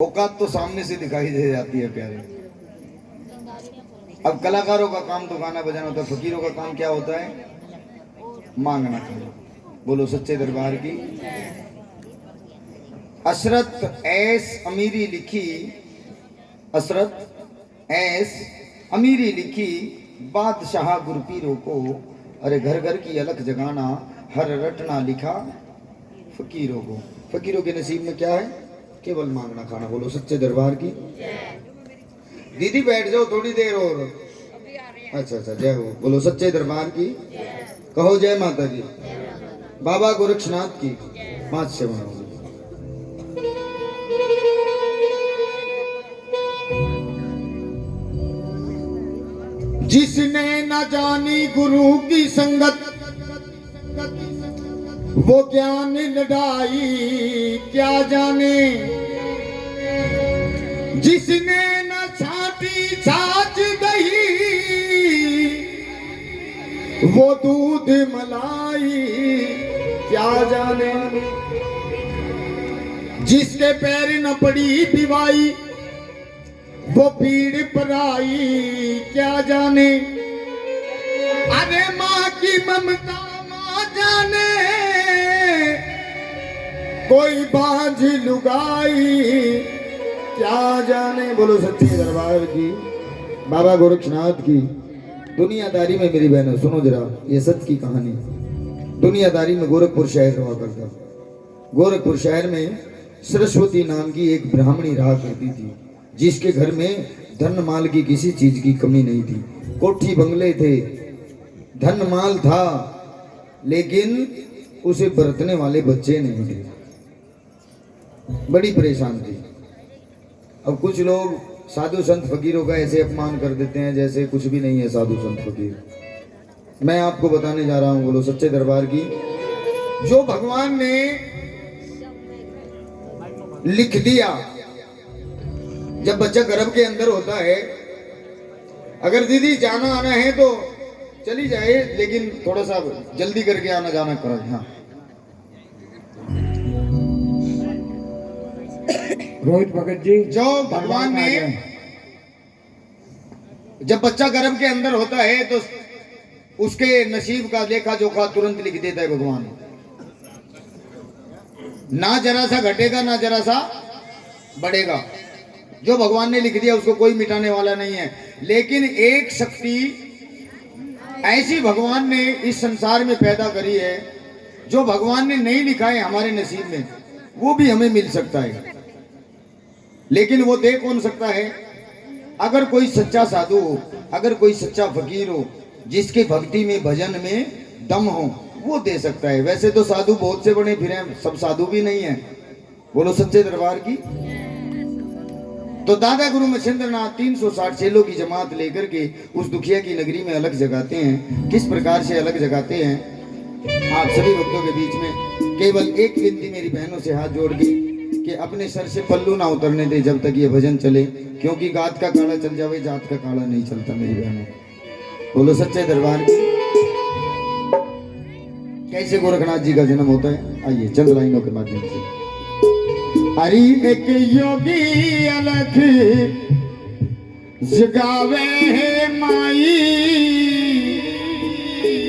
औकात तो सामने से दिखाई दे जाती है प्यारे। अब कलाकारों का काम तो गाना बजाना होता है, फकीरों का काम क्या होता है? मांगना खाना। बोलो सच्चे दरबार की। अशरत एस अमीरी लिखी, अशरत एस अमीरी लिखी बादशाह गुरपीरों को, अरे घर घर की अलख जगाना हर रटना लिखा फकीरों को। फकीरों के नसीब में क्या है? केवल मांगना खाना। बोलो सच्चे दरबार की। दीदी बैठ जाओ थोड़ी देर और। अच्छा जय हो। बोलो सच्चे दरबार की। कहो जय माता की। बाबा गोरक्षनाथ की। 5 बनाओ। जिसने न जानी गुरु की संगत, वो ज्ञान लड़ाई क्या जाने। जिसने न छाती छाछ दही, वो दूध मलाई क्या जाने। जिसके पैर न पड़ी दिवाई, वो पीड़ पर आई क्या जाने। अरे माँ की ममता माँ जाने, कोई बांझ लुगाई क्या जाने। बोलो सच्चे दरबार की। बाबा गोरक्षनाथ की। दुनियादारी में मेरी बहनों सुनो जरा, ये सच की कहानी। दुनियादारी में गोरखपुर शहर हुआ करता। गोरखपुर शहर में सरस्वती नाम की एक ब्राह्मणी रहा करती थी, जिसके घर में धन माल की किसी चीज की कमी नहीं थी। कोठी बंगले थे, धन माल था, लेकिन उसे बरतने वाले बच्चे नहीं थे। बड़ी परेशान थी। अब कुछ लोग साधु संत फकीरों का ऐसे अपमान कर देते हैं जैसे कुछ भी नहीं है साधु संत फकीर। मैं आपको बताने जा रहा हूं, बोलो सच्चे दरबार की। जो भगवान ने लिख दिया, जब बच्चा गर्भ के अंदर होता है, अगर दीदी जाना आना है तो चली जाए, लेकिन थोड़ा सा जल्दी करके आना जाना करो। हाँ रोहित भगत जी। जो भगवान ने जब बच्चा गर्भ के अंदर होता है तो उसके नसीब का लेखा जोखा तुरंत लिख देता है भगवान। ना जरा सा घटेगा ना जरा सा बढ़ेगा। जो भगवान ने लिख दिया उसको कोई मिटाने वाला नहीं है। लेकिन एक शक्ति ऐसी भगवान ने इस संसार में पैदा करी है, जो भगवान ने नहीं लिखा है हमारे नसीब में, वो भी हमें मिल सकता है। लेकिन वो दे कौन सकता है? अगर कोई सच्चा साधु हो, अगर कोई सच्चा फकीर हो, जिसके भक्ति में भजन में दम हो, वो दे सकता है। वैसे तो साधु बहुत से बने फिरे, सब साधु भी नहीं है। बोलो सच्चे दरबार की। तो दादा गुरु मच्छिंद्रनाथ 360 चेलों की जमात लेकर के उस दुखिया की नगरी में अलग जगाते हैं। किस प्रकार से अलग जगाते हैं? आप सभी भक्तों के बीच में केवल एक विनती मेरी बहनों से हाथ जोड़ के कि अपने सर से पल्लू ना उतरने दे जब तक ये भजन चले, क्योंकि गात का काला चल जावे, जात का काला नहीं चलता मेरी बहनों। बोलो सच्चे दरबार की। कैसे गोरखनाथ जी का जन्म होता है, आइए चंद लाइनों के माध्यम से। हरि एक योगी अलख जगावे है माई,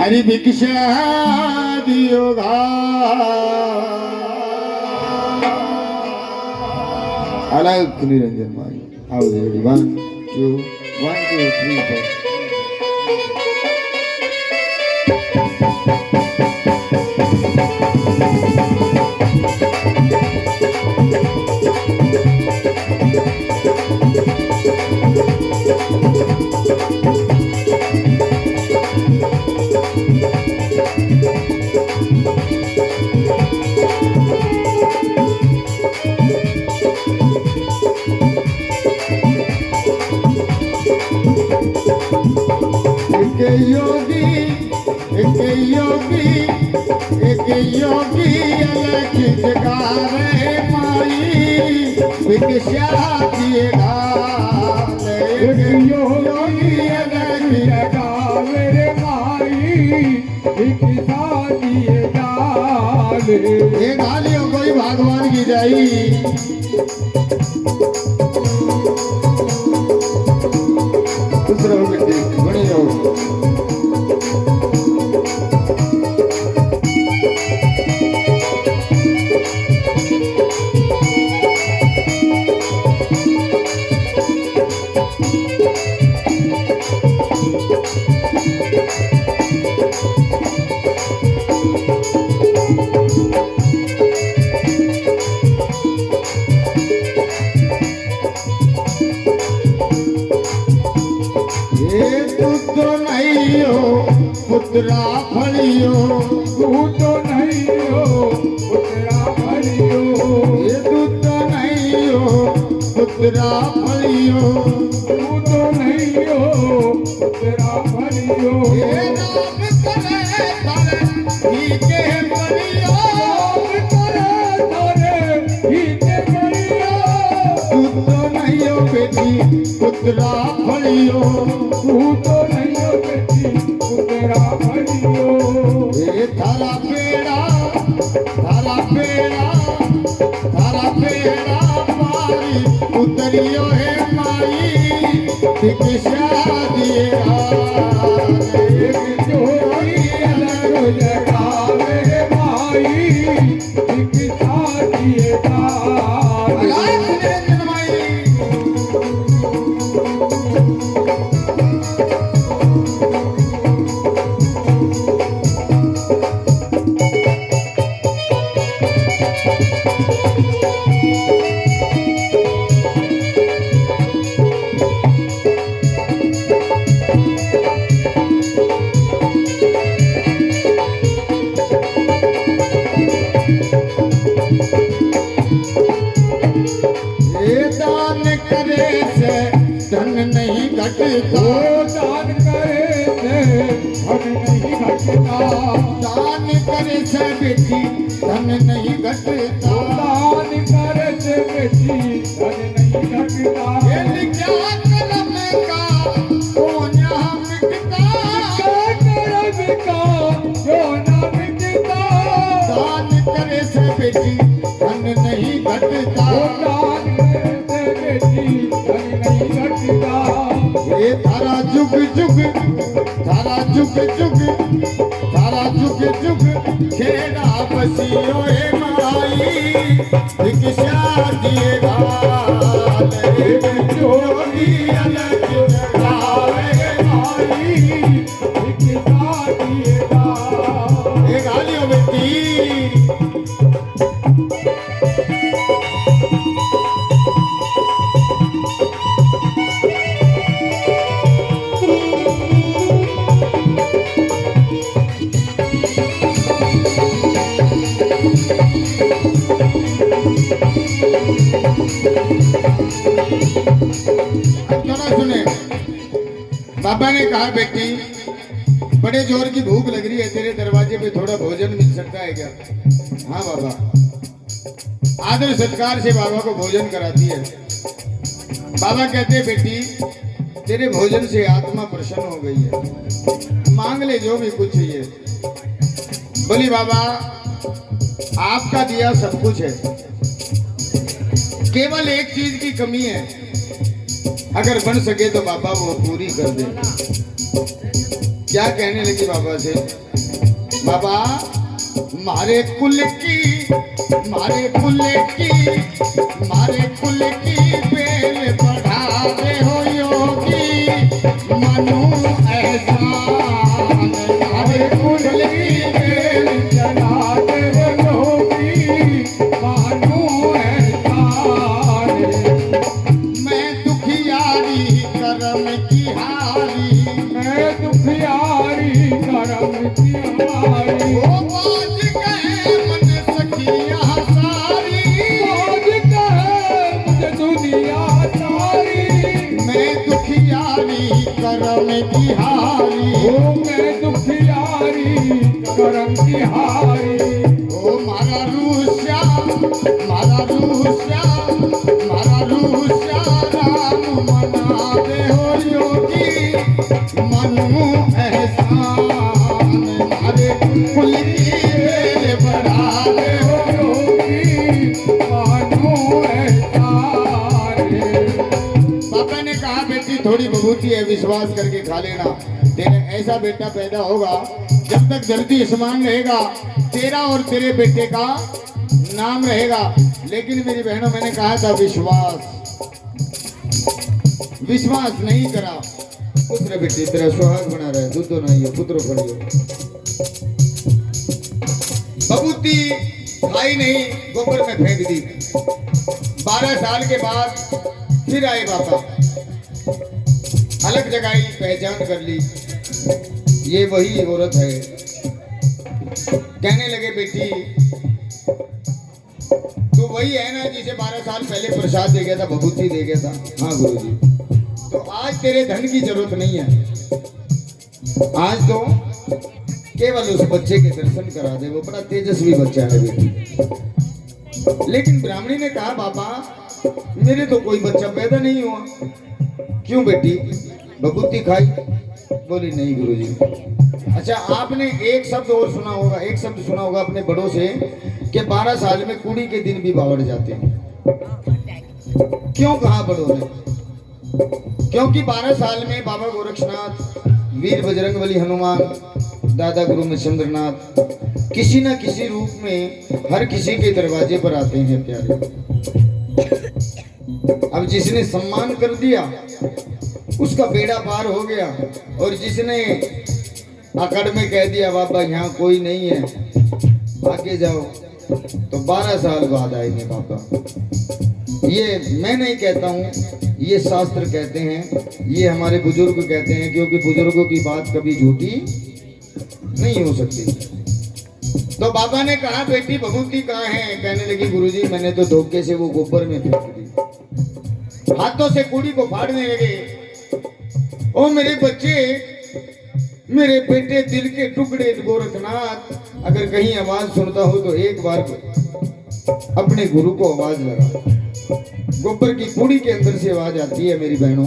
हरि भिक्षा दियो अलख निरंजन माई। आओ रेडी 1 2 1 2 3 4। योगी अलख जगावे माई, भिक्षा दिएगा। योगी अलख जगावे माई, भिक्षा दिएगा। ये गालियों कोई भगवान की जाई। खुश रहो बेटी, बने रहो। पुत्रा फलियो तू तो नहीं हो पुत्रा फलियो, ये तू तो नहीं हो पुत्रा फलियो, तू तो नहीं हो पुत्रा फलियो। ये नाम करे तारे ही के बलियो, नाम करे तारे ही के बलियो। तू तो नहीं हो बेटी पुत्रा फलियो, तू तो नहीं हो बेटी पुत्रा फलियो। ये थारा पेड़ा थारा पेड़ा थारा पेड़ा पारी उतरियो है माई भिक्षा दिएगा। एक जोड़ी अलग जगावे माई भिक्षा दिएगा। दान करे से धन नहीं घटता, दान करे से धन नहीं घटता। दान करे से बेटी धन नहीं घटता, दान करे से बेटी धन नहीं घटता। ये क्या कर्म का पुण्य मिटता, क्या कर्म का जो न मिटता। दान करे से बेटी धन नहीं घटता, दान करे से बेटी धन नहीं घटता। ये थारा जुग जुग थारा जुग जुग थारा जुग जुग खेड़ा बसियो हे माई भिक्षा दिएगा। एक जोड़ी अलग जगावे माई भिक्षा दिएगा। ये गालियों बेटी सुने, बाबा ने कहा बेटी बड़े जोर की भूख लग रही है, तेरे दरवाजे पे थोड़ा भोजन मिल सकता है क्या? हाँ बाबा। आदर सत्कार से बाबा को भोजन कराती है। बाबा कहते हैं बेटी तेरे भोजन से आत्मा प्रसन्न हो गई है, मांग ले जो भी कुछ चाहिए। बोली बाबा आपका दिया सब कुछ है, केवल एक चीज की कमी है, अगर बन सके तो बाबा वो पूरी कर दे। क्या कहने लगी बाबा से? बाबा मारे कुल की मारे कुल की बेल बढ़ा दे हो योगी मनु एहसान। मारे कुल की बेल चला दे योगी मनु एहसान। मैं दुखियारी करम की हारी, मैं दुखियारी करम की हारी। वो बाज गए मन सखियां सारी, बाज कहे मुझे दुनिया सारी। मैं दुखियारी करम की हारी, ओ मैं दुखियारी करम की हारी। ओ मारा रूस्या मारा रूस्या मारा रूस्या राम मना दे हो योगी मनु एहसान। मारे कुल की बेल बढ़ा दे थोड़ी विभूति है, विश्वास करके खा लेना। तेरा ऐसा बेटा पैदा होगा, जब तक धरती आसमान रहेगा तेरा और तेरे बेटे का नाम रहेगा। लेकिन मेरी बहनों, मैंने कहा था विश्वास नहीं करा। पुत्र बेटे तेरा सुहाग बना रहा है, दूध तो नहीं है, पुत्र पड़ियो। बबूती खाई नहीं, गोबर में फेंक दी। 12 साल के बाद फिर आए बाबा, अलग जगाई, पहचान कर ली, ये वही औरत है। कहने लगे बेटी तो वही है ना जिसे 12 साल पहले प्रसाद दे गया था, भभूति दे गया था। हाँ गुरुजी, तो आज तेरे धन की जरूरत नहीं है, आज तो केवल उस बच्चे के दर्शन करा दे, वो बड़ा तेजस्वी बच्चा है बेटी। लेकिन ब्राह्मणी ने कहा बाबा मेरे तो कोई बच्चा पैदा नहीं हुआ। क्यों बेटी, भभूति खाई? बोली नहीं गुरुजी। अच्छा, आपने एक शब्द और सुना होगा, एक शब्द सुना होगा अपने बड़ों से कि 12 साल में कुड़ी के दिन भी बावड़ जाते हैं। क्यों कहा बड़ों ने? क्योंकि 12 साल में बाबा गोरक्षनाथ, वीर बजरंगबली हनुमान, दादा गुरु महेंद्रनाथ किसी न किसी रूप में हर किसी के दरवाजे पर आते हैं प्यारे। अब जिसने सम्मान कर दिया उसका बेड़ा पार हो गया, और जिसने अकड़ में कह दिया बाबा यहाँ कोई नहीं है आगे जाओ, तो 12 साल बाद आएंगे बाबा। ये मैं नहीं कहता हूँ, ये शास्त्र कहते हैं, ये हमारे बुजुर्ग कहते हैं, क्योंकि बुजुर्गों की बात कभी झूठी नहीं हो सकती। तो बाबा ने कहा बेटी भभूति कहाँ है? कहने लगी गुरुजी मैंने तो धोखे से वो गोबर में फेंक दी। हाथों से कुड़ी को फाड़ने लगे। ओ मेरे बच्चे, मेरे बेटे दिल के टुकड़े गोरखनाथ, अगर कहीं आवाज सुनता हो तो एक बार अपने गुरु को आवाज लगा। गोबर की कुड़ी के अंदर से आवाज आती है मेरी बहनों।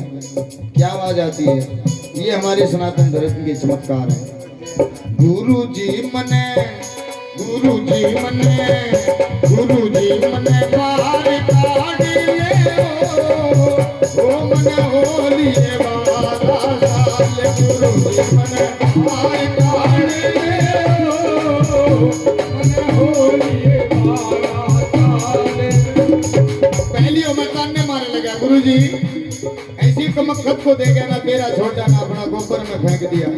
क्या आवाज आती है? ये हमारे सनातन धर्म के चमत्कार है। गुरुजी मने, गुरुजी मने, गुरुजी मने बाहर काढ़िए ओ मने होलिए बाला साल। गुरुजी मने बाहर काढ़िए ओ मने होलिए बाला साल। पहली उमर ने मारने लगा गुरुजी, ऐसी कमकत को दे गया ना, तेरा छोटा ना अपना गोबर में फेंक दिया।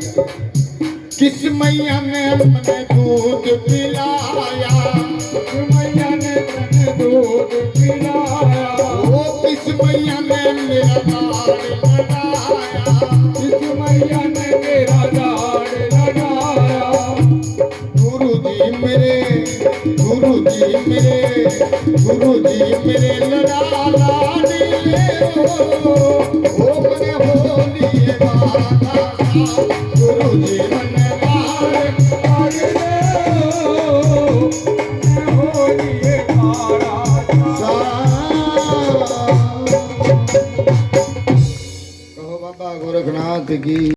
किस मैया ने अपने दूध पिलाया, मैया ने अपने दूध पिलाया, ओ किस मैया ने मेरा लाड़ लगाया, किस मैया ने मेरा लाड़ लगाया। गुरुजी मेरे, गुरुजी मेरे, गुरुजी मेरे लड़ा लाड़िए ओ मने होलिए बाला साल। गुरुजी मने कहो बाबा गोरखनाथ की।